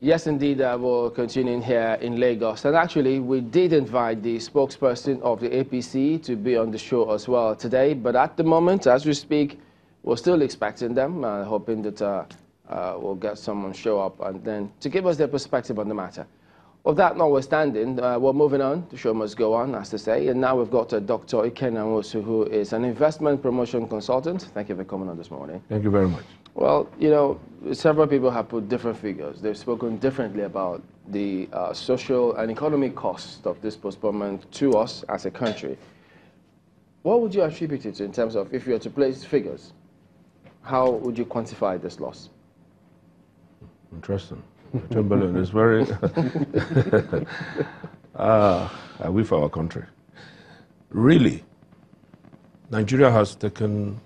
Yes, indeed, we're continuing here in Lagos. And actually, we did invite the spokesperson of the APC to be on the show as well today. But at the moment, as we speak, we're still expecting them, hoping that we'll get someone show up and then to give us their perspective on the matter. Of that notwithstanding, we're moving on. The show must go on, as to say. And now we've got Dr. Ikenamosu, who is an investment promotion consultant. Thank you for coming on this morning. Thank you very much. Well, you know, several people have put different figures. They've spoken differently about the social and economic cost of this postponement to us as a country. What would you attribute it to in terms of, if you were to place figures, how would you quantify this loss? Interesting. Timberland is very... I wish for our country. Really, Nigeria has taken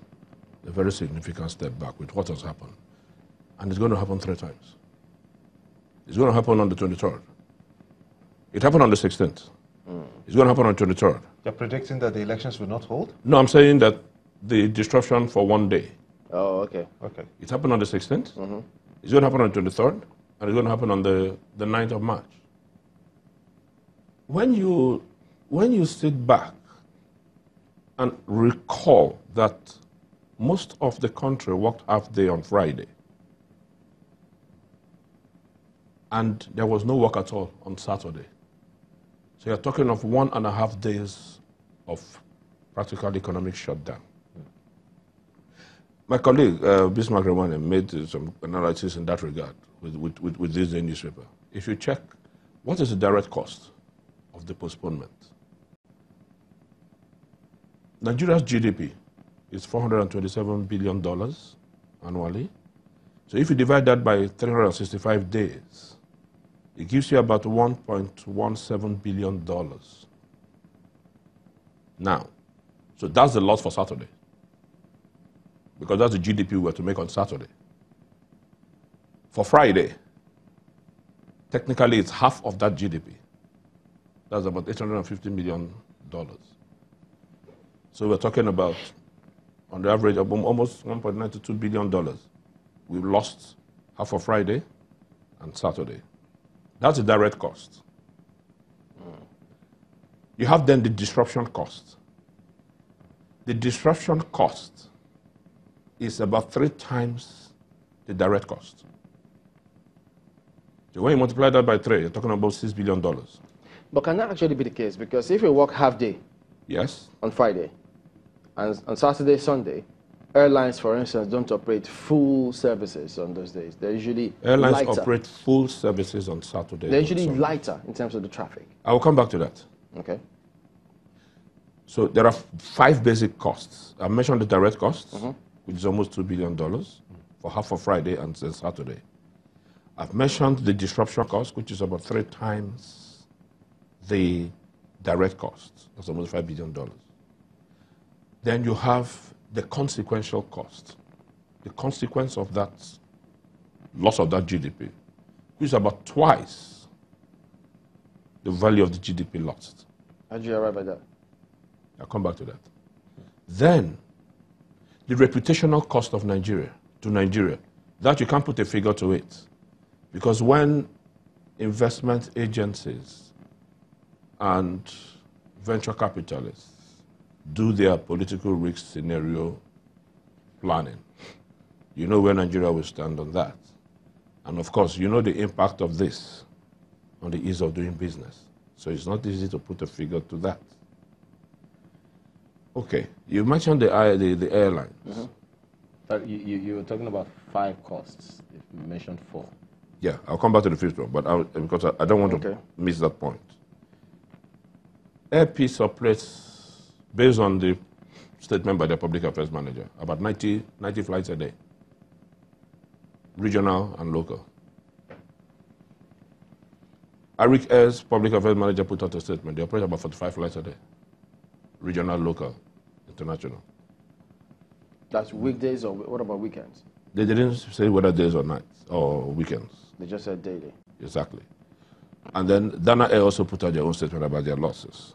a very significant step back with what has happened. And it's going to happen 3 times. It's going to happen on the 23rd. It happened on the 16th. It's going to happen on the 23rd. You're predicting that the elections will not hold? No, I'm saying that the disruption for 1 day. Oh, okay. Okay. It happened on the 16th. It's going to happen on the 23rd. And it's going to happen on the 9th of March. When you sit back and recall that most of the country worked half day on Friday, and there was no work at all on Saturday. So you're talking of 1.5 days of practical economic shutdown. My colleague, Bismarck Remane, made some analysis in that regard with this newspaper. If you check, what is the direct cost of the postponement? Nigeria's GDP is $427 billion annually. So if you divide that by 365 days, it gives you about $1.17 billion. Now, so that's the loss for Saturday, because that's the GDP we were to make on Saturday. For Friday, technically it's half of that GDP. That's about $850 million. So we're talking about, on the average, of almost $1.92 billion. We've lost half of Friday and Saturday. That's the direct cost. You have then the disruption cost. The disruption cost is about 3 times the direct cost. So when you multiply that by 3, you're talking about $6 billion. But can that actually be the case? Because if you work half day Yes. on Friday, and on Saturday, Sunday, airlines, for instance, don't operate full services on those days. They're usually Airlines lighter. operate full services on Saturday. They're usually lighter in terms of the traffic. I will come back to that. Okay. So there are 5 basic costs. I mentioned the direct costs, which is almost $2 billion for half of Friday and Saturday. I've mentioned the disruption cost, which is about 3 times the direct cost. That's almost $5 billion. Then you have the consequential cost. The consequence of that loss of that GDP, which is about twice the value of the GDP lost. How did you arrive at that? I'll come back to that. Then, the reputational cost of Nigeria, to Nigeria, that you can't put a figure to it. Because when investment agencies and venture capitalists do their political risk scenario planning, you know where Nigeria will stand on that. And of course, you know the impact of this on the ease of doing business. So it's not easy to put a figure to that. Okay, you mentioned the airlines. But you were talking about 5 costs. You mentioned 4. Yeah, I'll come back to the 5th one, but because I don't want to miss that point. Air Peace operates, based on the statement by the Public Affairs Manager, about 90 flights a day, regional and local. Arik Air's Public Affairs Manager put out a statement. They operate about 45 flights a day, regional, local, international. That's weekdays, or what about weekends? They didn't say whether days or nights or weekends. They just said daily. Exactly. And then Dana Air also put out their own statement about their losses.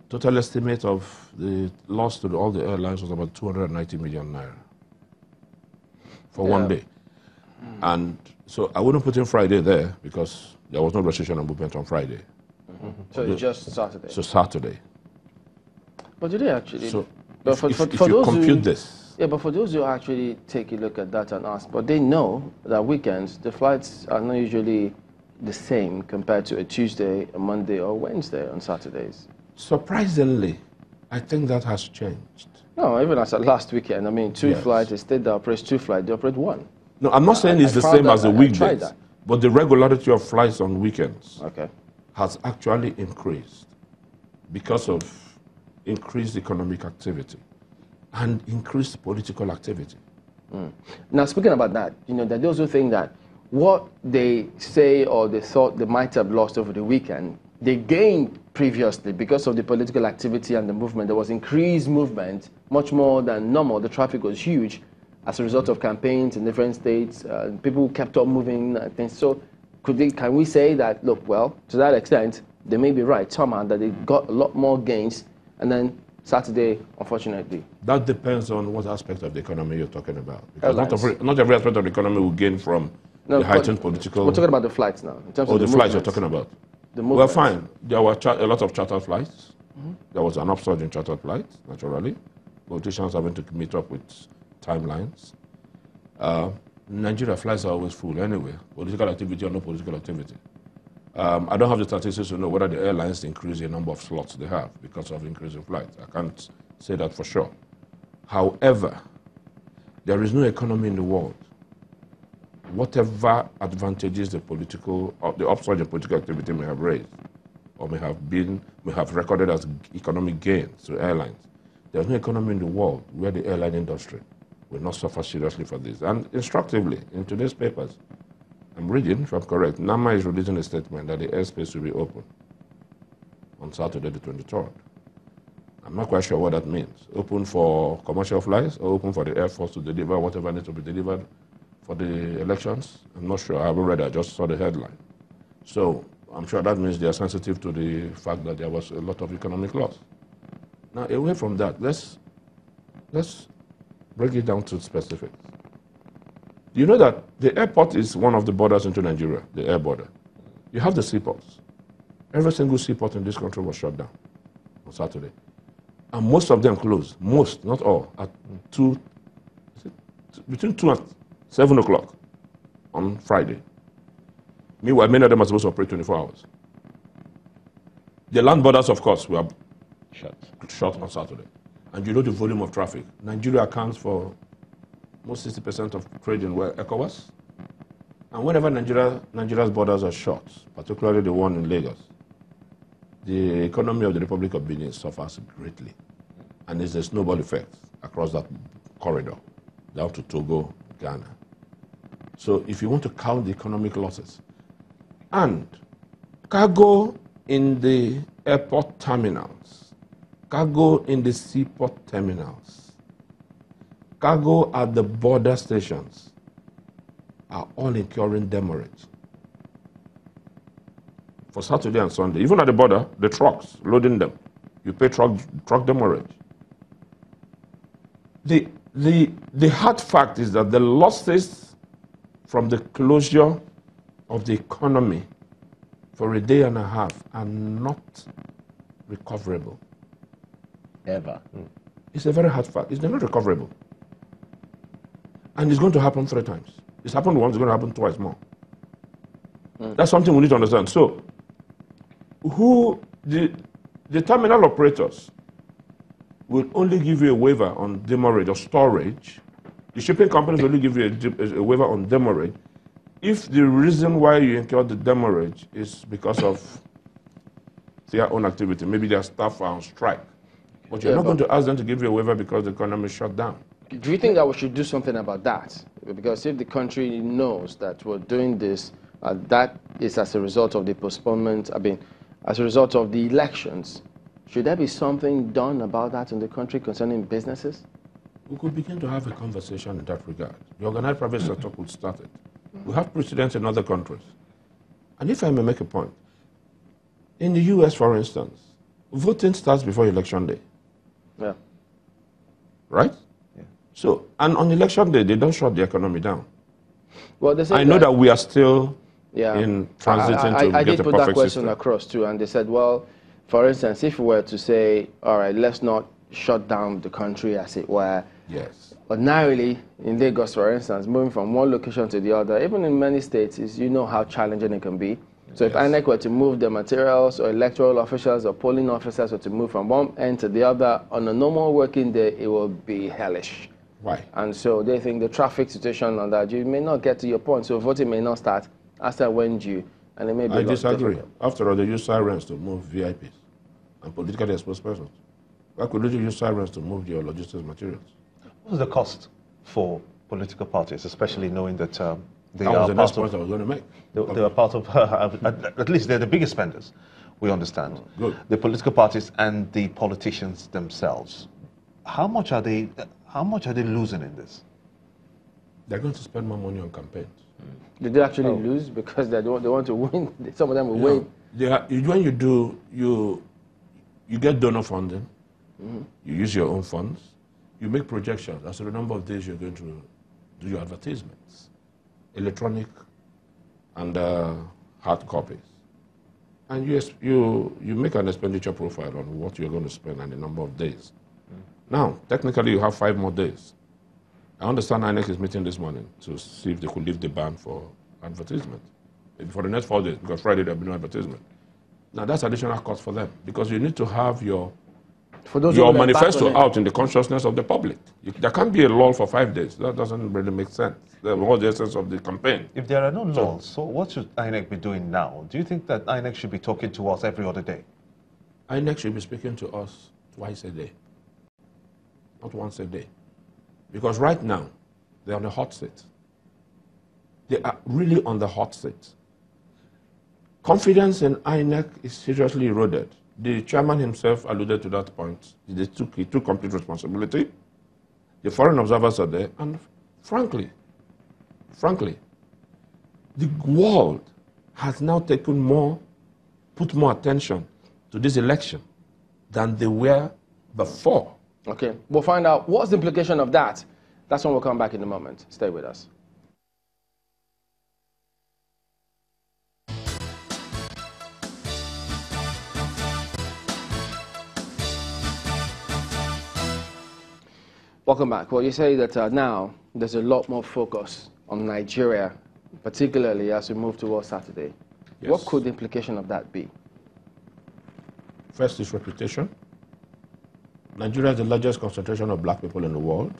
Total estimate of the loss to all the airlines was about 290 million naira for 1 day. And so I wouldn't put in Friday there because there was no restriction on movement on Friday. So it's just Saturday. So Saturday. But do they actually? So but if you compute this. Yeah, but for those who actually take a look at that and ask, but they know that weekends, the flights are not usually the same compared to a Tuesday, a Monday, or Wednesday on Saturdays. Surprisingly, I think that has changed. No, even as at last weekend, I mean, two Yes. flights, a state that operates two flights, they operate one. No, I'm not saying it's the found same that- as the I tried weekdays, that. but the regularity of flights on weekends Okay. has actually increased because of increased economic activity and increased political activity. Now, speaking about that, that those who think that what they say or they thought they might have lost over the weekend, they gained previously because of the political activity and the movement. There was increased movement, much more than normal. The traffic was huge as a result of campaigns in different states. People kept on moving. So can we say that, look, well, to that extent, they may be right somehow, that they got a lot more gains, and then Saturday, unfortunately. That depends on what aspect of the economy you're talking about. Because Airlines. not every aspect of the economy will gain from the heightened political... We're talking about the flights now. In terms Oh, of the flights you're talking movements. about. The Well, movements. fine. There were a lot of chartered flights. There was an upsurge in chartered flights, naturally. Politicians having to meet up with timelines. Nigeria flights are always full anyway, political activity or no political activity. I don't have the statistics to know whether the airlines increase the number of slots they have because of increasing flights. I can't say that for sure. However, there is no economy in the world. Whatever advantages the upsurge in political activity may have raised or may have recorded as economic gains to airlines, there's no economy in the world where the airline industry will not suffer seriously for this. And instructively, in today's papers, I'm reading, if I'm correct, NAMA is releasing a statement that the airspace will be open on Saturday the 23rd. I'm not quite sure what that means. Open for commercial flights or open for the Air Force to deliver whatever needs to be delivered for the elections? I'm not sure. I haven't read it. I just saw the headline. So I'm sure that means they are sensitive to the fact that there was a lot of economic loss. Now, away from that, let's break it down to specifics. You know that the airport is one of the borders into Nigeria, the air border. You have the seaports. Every single seaport in this country was shut down on Saturday. And most of them closed. Most, not all, at between 2 and 7 o'clock on Friday. Meanwhile, many of them are supposed to operate 24 hours. The land borders, of course, were shut on Saturday. And you know the volume of traffic. Nigeria accounts for most 60% of trade in ECOWAS. And whenever Nigeria's borders are shut, particularly the one in Lagos, the economy of the Republic of Benin suffers greatly. And there's a snowball effect across that corridor, down to Togo, Ghana. So if you want to count the economic losses, and cargo in the airport terminals, cargo in the seaport terminals, cargo at the border stations are all incurring demurrage. For Saturday and Sunday, even at the border, the trucks loading them, you pay truck demurrage. The hard fact is that the losses from the closure of the economy for a day and a half are not recoverable. Ever. It's a very hard fact. It's not recoverable. And it's going to happen 3 times. It's happened once, it's going to happen twice more. That's something we need to understand. So, the terminal operators will only give you a waiver on demurrage or storage. The shipping companies will only give you a waiver on demurrage if the reason why you incurred the demurrage is because of their own activity. Maybe their staff are on strike. But you're not going to ask them to give you a waiver because the economy is shut down. Do you think that we should do something about that? Because if the country knows that we're doing this, that is as a result of the postponement, as a result of the elections, should there be something done about that in the country concerning businesses? We could begin to have a conversation in that regard. The organized private sector could start it. We have precedents in other countries. And if I may make a point, in the US, for instance, voting starts before election day. Yeah. Right? Yeah. So, and on election day, they don't shut the economy down. Well, they said I know that we are still yeah. in transiting to I get did a put that perfect question system. across too, and they said, well, for instance, if we were to say, all right, let's not shut down the country, as it were. Yes. Ordinarily, in Lagos, for instance, moving from one location to the other, even in many states, is you know how challenging it can be. So if Yes. INEC were to move the materials, or electoral officials or polling officers were to move from one end to the other, on a normal working day, it will be hellish. Why? And so they think the traffic situation on that, you may not get to your point, so voting may not start after when due, and it may be I a lot disagree. difficult. After all, they use sirens to move VIPs and politically exposed persons. Why could you use sirens to move your logistics materials? What's the cost for political parties, especially knowing that they That was are the next part point I of, was going to make. they are part of, at least they're the biggest spenders, we understand. Good. The political parties and the politicians themselves. How much are they losing in this? They're going to spend more money on campaigns. Did they actually lose because they want to win? Some of them will win. When you do, you get donor funding, you use your own funds, you make projections as to the number of days you're going to do your advertisements, electronic and hard copies. And you make an expenditure profile on what you're going to spend and the number of days. Now, technically, you have 5 more days. I understand INEC is meeting this morning to see if they could lift the ban for advertisement. Maybe for the next 4 days, because Friday there'll be no advertisement. Now, that's additional cost for them, because you need to have your manifesto out in the consciousness of the public. There can't be a lull for 5 days. That doesn't really make sense. What's the essence of the campaign? If there are no laws, so what should INEC be doing now? Do you think that INEC should be talking to us every other day? INEC should be speaking to us twice a day, not once a day. Because right now, they're on the hot seat. They are really on the hot seat. Confidence in INEC is seriously eroded. The chairman himself alluded to that point. He took complete responsibility. The foreign observers are there, and frankly, the world has now put more attention to this election than they were before. Okay, we'll find out what's the implication of that. That's when we'll come back in a moment. Stay with us. Welcome back. Well, you say that now there's a lot more focus on Nigeria, particularly as we move towards Saturday. Yes. What could the implication of that be? First is reputation. Nigeria is the largest concentration of black people in the world.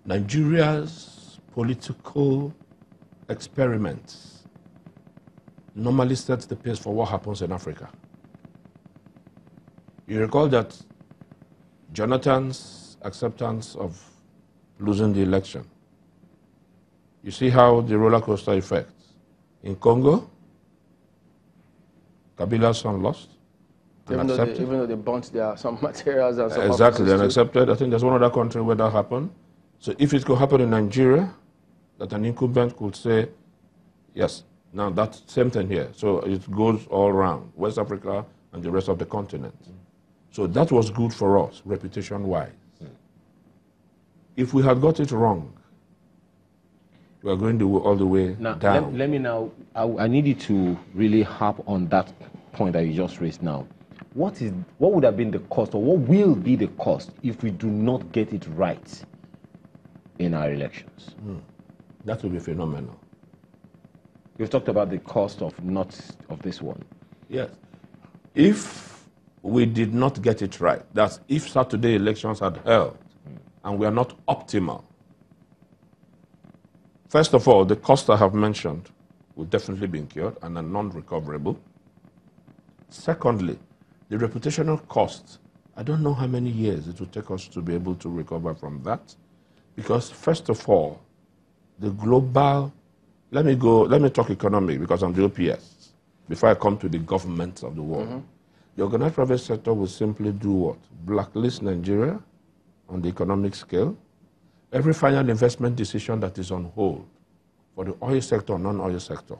Nigeria's political experiments normally sets the pace for what happens in Africa. You recall that Jonathan's acceptance of losing the election. You see how the roller coaster effect. In Congo, Kabila's son lost. Even though they burnt some materials and some exactly, and offices too. accepted. I think there's one other country where that happened. So if it could happen in Nigeria, that an incumbent could say, yes, now that same thing here. So it goes all around, West Africa and the rest of the continent. So that was good for us, reputation-wise. If we had got it wrong, we are going all the way Now, down. let me now, I need you to really harp on that point that you just raised now. What would have been the cost, or what will be the cost if we do not get it right in our elections? That will be phenomenal. You've talked about the cost of this one. Yes. If we did not get it right, that's if Saturday elections had held and we are not optimal. First of all, the costs I have mentioned will definitely be incurred and are non-recoverable. Secondly, the reputational costs, I don't know how many years it will take us to be able to recover from that. Because first of all, the global, let me talk economic because I'm the OPS, before I come to the governments of the world. The organized private sector will simply do what? Blacklist Nigeria on the economic scale. Every final investment decision that is on hold for the oil sector or non-oil sector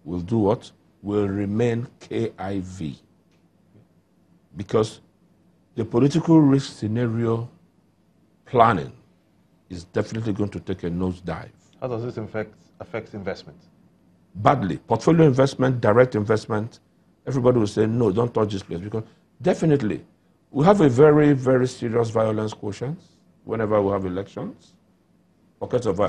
will do what? Will remain KIV. Because the political risk scenario planning is definitely going to take a nosedive. How does this affect investment? Badly. Portfolio investment, direct investment, everybody will say, no, don't touch this place. Because definitely, we have a very, very serious violence quotient whenever we have elections, pockets of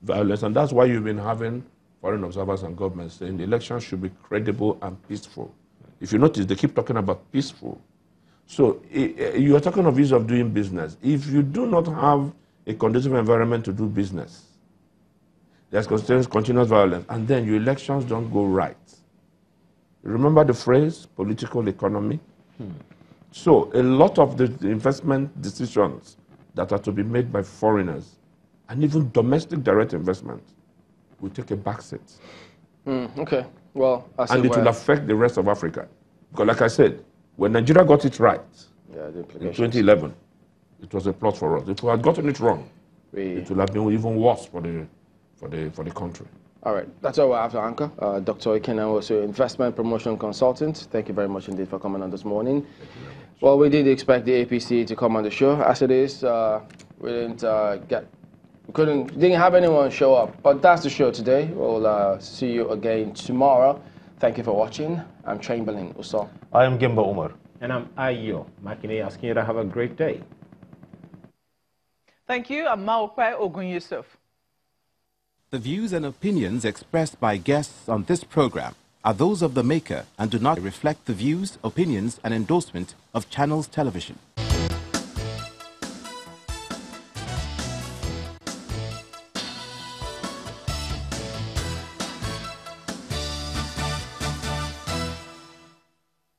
violence. And that's why you've been having foreign observers and governments saying the elections should be credible and peaceful. If you notice, they keep talking about peaceful. So you are talking of ease of doing business. If you do not have a conducive environment to do business, there's continuous violence, and then your elections don't go right. Remember the phrase, political economy? So a lot of the investment decisions that are to be made by foreigners, and even domestic direct investment, will take a backseat. Okay. Well, and it will affect the rest of Africa. Because like I said, when Nigeria got it right in 2011, it was a plot for us. If we had gotten it wrong, it would have been even worse for the country. All right. That's all I have to anchor. Dr. Ikena, also investment promotion consultant. Thank you very much indeed for coming on this morning. Well, we did expect the APC to come on the show. As it is, we didn't didn't have anyone show up. But that's the show today. We'll see you again tomorrow. Thank you for watching. I'm Chamberlain Uso. I am Gimba Umar. And I'm Ayo Makine, asking you to have a great day. Thank you. I'm Maokwe Ogun Yusuf. The views and opinions expressed by guests on this program are those of the maker and do not reflect the views, opinions, and endorsement of Channels Television.